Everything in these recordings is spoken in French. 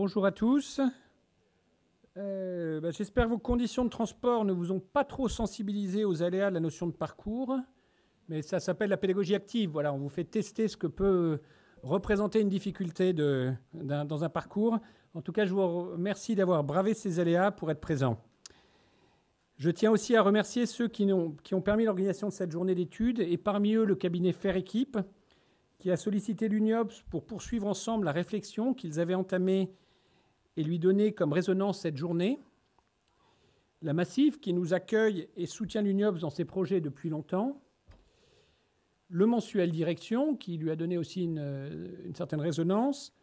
Bonjour à tous. J'espère que vos conditions de transport ne vous ont pas trop sensibilisé aux aléas de la notion de parcours, mais ça s'appelle la pédagogie active. Voilà, on vous fait tester ce que peut représenter une difficulté dans un parcours. En tout cas, je vous remercie d'avoir bravé ces aléas pour être présent. Je tiens aussi à remercier ceux qui ont permis l'organisation de cette journée d'études, et parmi eux le cabinet Faire Équipe, qui a sollicité l'UNIOPS pour poursuivre ensemble la réflexion qu'ils avaient entamée et lui donner comme résonance cette journée. La Massif, qui nous accueille et soutient l'UNIOPS dans ses projets depuis longtemps. Le mensuel Direction, qui lui a donné aussi une certaine résonance.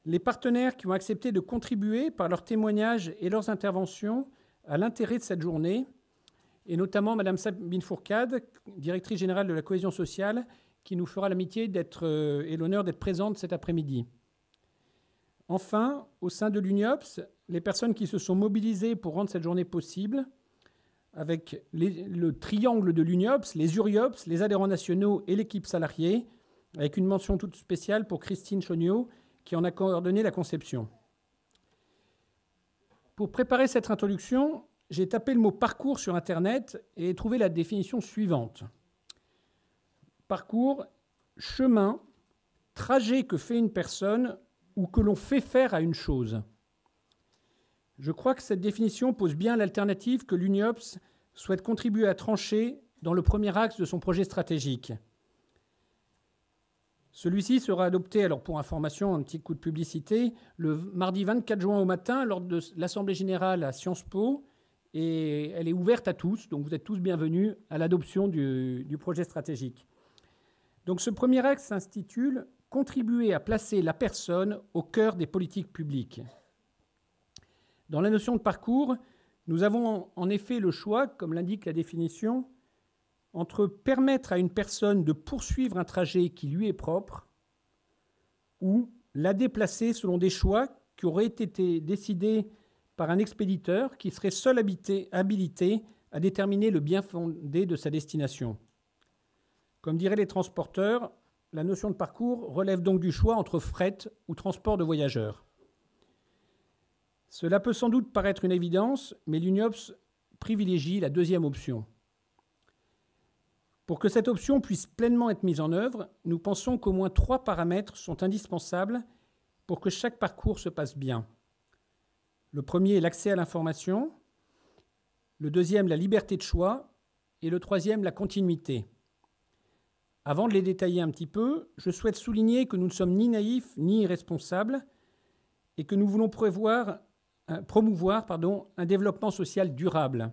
Les partenaires qui ont accepté de contribuer par leurs témoignages et leurs interventions à l'intérêt de cette journée, et notamment Mme Sabine Fourcade, directrice générale de la cohésion sociale, qui nous fera l'amitié et l'honneur d'être présente cet après-midi. Enfin, au sein de l'UNIOPS, les personnes qui se sont mobilisées pour rendre cette journée possible, avec le triangle de l'UNIOPS, les URIOPS, les adhérents nationaux et l'équipe salariée, avec une mention toute spéciale pour Christine Chognaud, qui en a coordonné la conception. Pour préparer cette introduction, j'ai tapé le mot « parcours » sur Internet et trouvé la définition suivante. Parcours, chemin, trajet que fait une personne ou que l'on fait faire à une chose. Je crois que cette définition pose bien l'alternative que l'UNIOPS souhaite contribuer à trancher dans le premier axe de son projet stratégique. Celui-ci sera adopté, alors pour information, un petit coup de publicité, le mardi 24 juin au matin lors de l'Assemblée générale à Sciences Po, et elle est ouverte à tous, donc vous êtes tous bienvenus à l'adoption du projet stratégique. Donc ce premier axe s'intitule « Contribuer à placer la personne au cœur des politiques publiques ». Dans la notion de parcours, nous avons en effet le choix, comme l'indique la définition, entre permettre à une personne de poursuivre un trajet qui lui est propre ou la déplacer selon des choix qui auraient été décidés par un expéditeur qui serait seul habilité à déterminer le bien fondé de sa destination. Comme diraient les transporteurs, la notion de parcours relève donc du choix entre fret ou transport de voyageurs. Cela peut sans doute paraître une évidence, mais l'UNIOPS privilégie la deuxième option. Pour que cette option puisse pleinement être mise en œuvre, nous pensons qu'au moins 3 paramètres sont indispensables pour que chaque parcours se passe bien. Le premier est l'accès à l'information, le deuxième, la liberté de choix, et le troisième, la continuité. Avant de les détailler un petit peu, je souhaite souligner que nous ne sommes ni naïfs ni irresponsables et que nous voulons promouvoir un développement social durable.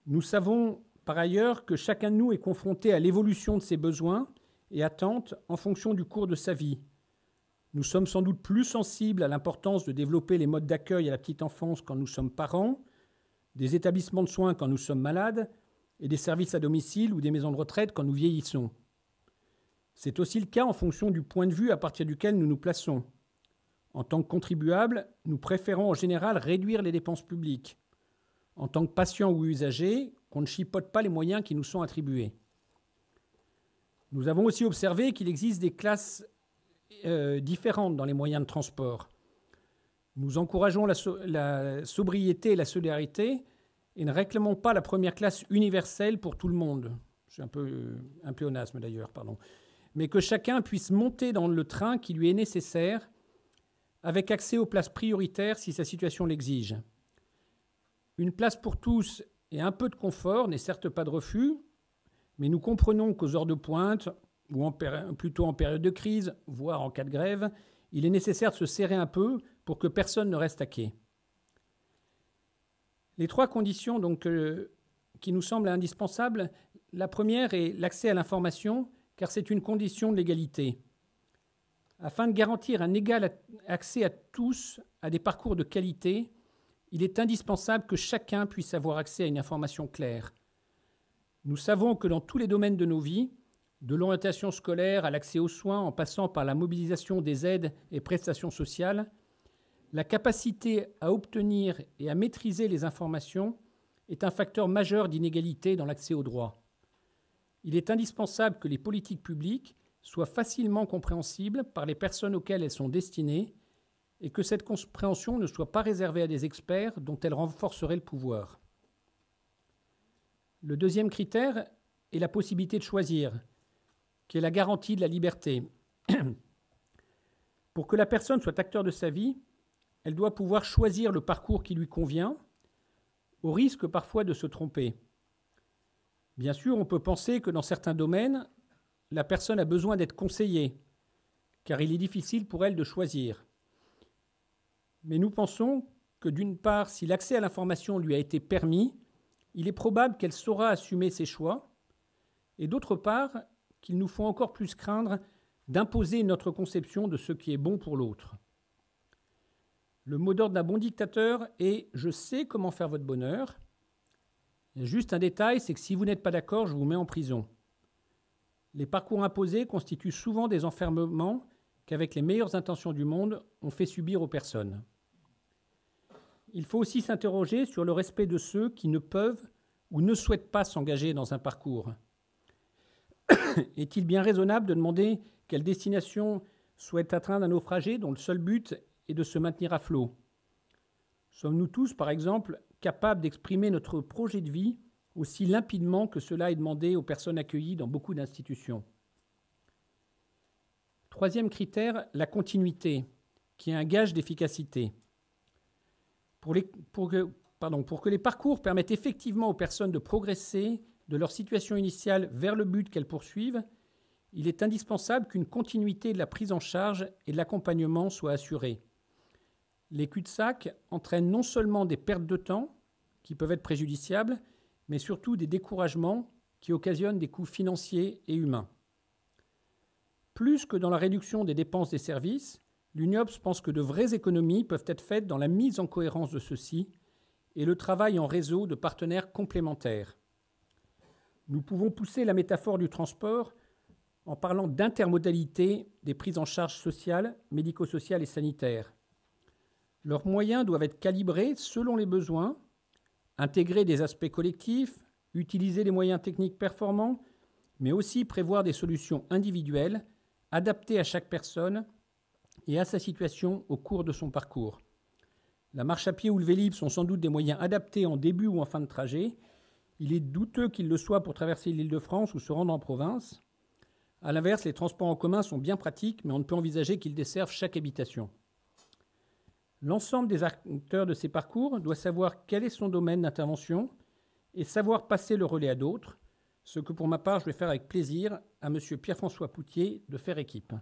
Nous savons par ailleurs que chacun de nous est confronté à l'évolution de ses besoins et attentes en fonction du cours de sa vie. Nous sommes sans doute plus sensibles à l'importance de développer les modes d'accueil à la petite enfance quand nous sommes parents, des établissements de soins quand nous sommes malades, et des services à domicile ou des maisons de retraite quand nous vieillissons. C'est aussi le cas en fonction du point de vue à partir duquel nous nous plaçons. En tant que contribuables, nous préférons en général réduire les dépenses publiques. En tant que patients ou usagers, qu'on ne chipote pas les moyens qui nous sont attribués. Nous avons aussi observé qu'il existe des classes différentes dans les moyens de transport. Nous encourageons la sobriété et la solidarité, et ne réclamons pas la première classe universelle pour tout le monde. C'est un peu un pléonasme d'ailleurs, pardon. Mais que chacun puisse monter dans le train qui lui est nécessaire, avec accès aux places prioritaires si sa situation l'exige. Une place pour tous et un peu de confort n'est certes pas de refus, mais nous comprenons qu'aux heures de pointe, ou plutôt en période de crise, voire en cas de grève, il est nécessaire de se serrer un peu pour que personne ne reste à quai. Les 3 conditions donc, qui nous semblent indispensables, la première est l'accès à l'information, car c'est une condition de l'égalité. Afin de garantir un égal accès à tous à des parcours de qualité, il est indispensable que chacun puisse avoir accès à une information claire. Nous savons que dans tous les domaines de nos vies, de l'orientation scolaire à l'accès aux soins, en passant par la mobilisation des aides et prestations sociales, la capacité à obtenir et à maîtriser les informations est un facteur majeur d'inégalité dans l'accès aux droits. Il est indispensable que les politiques publiques soient facilement compréhensibles par les personnes auxquelles elles sont destinées et que cette compréhension ne soit pas réservée à des experts dont elle renforcerait le pouvoir. Le deuxième critère est la possibilité de choisir, qui est la garantie de la liberté. Pour que la personne soit acteur de sa vie, elle doit pouvoir choisir le parcours qui lui convient, au risque parfois de se tromper. Bien sûr, on peut penser que dans certains domaines, la personne a besoin d'être conseillée, car il est difficile pour elle de choisir. Mais nous pensons que d'une part, si l'accès à l'information lui a été permis, il est probable qu'elle saura assumer ses choix, et d'autre part, qu'il nous faut encore plus craindre d'imposer notre conception de ce qui est bon pour l'autre. Le mot d'ordre d'un bon dictateur est « je sais comment faire votre bonheur ». Il y a juste un détail, c'est que si vous n'êtes pas d'accord, je vous mets en prison. Les parcours imposés constituent souvent des enfermements qu'avec les meilleures intentions du monde, on fait subir aux personnes. Il faut aussi s'interroger sur le respect de ceux qui ne peuvent ou ne souhaitent pas s'engager dans un parcours. Est-il bien raisonnable de demander quelle destination souhaite atteindre un naufragé dont le seul but est de se maintenir à flot ? Sommes-nous tous, par exemple, capables d'exprimer notre projet de vie aussi limpidement que cela est demandé aux personnes accueillies dans beaucoup d'institutions ? Troisième critère, la continuité, qui est un gage d'efficacité. Pour que les parcours permettent effectivement aux personnes de progresser de leur situation initiale vers le but qu'elles poursuivent, il est indispensable qu'une continuité de la prise en charge et de l'accompagnement soit assurée. Les cul-de-sac entraînent non seulement des pertes de temps, qui peuvent être préjudiciables, mais surtout des découragements qui occasionnent des coûts financiers et humains. Plus que dans la réduction des dépenses des services, l'UNIOPS pense que de vraies économies peuvent être faites dans la mise en cohérence de ceux-ci et le travail en réseau de partenaires complémentaires. Nous pouvons pousser la métaphore du transport en parlant d'intermodalité des prises en charge sociales, médico-sociales et sanitaires. Leurs moyens doivent être calibrés selon les besoins, intégrer des aspects collectifs, utiliser des moyens techniques performants, mais aussi prévoir des solutions individuelles adaptées à chaque personne et à sa situation au cours de son parcours. La marche à pied ou le Vélib sont sans doute des moyens adaptés en début ou en fin de trajet. Il est douteux qu'ils le soient pour traverser l'Île-de-France ou se rendre en province. A l'inverse, les transports en commun sont bien pratiques, mais on ne peut envisager qu'ils desservent chaque habitation. L'ensemble des acteurs de ces parcours doit savoir quel est son domaine d'intervention et savoir passer le relais à d'autres, ce que pour ma part je vais faire avec plaisir à M. Pierre-François Poutier de Faire Équipe.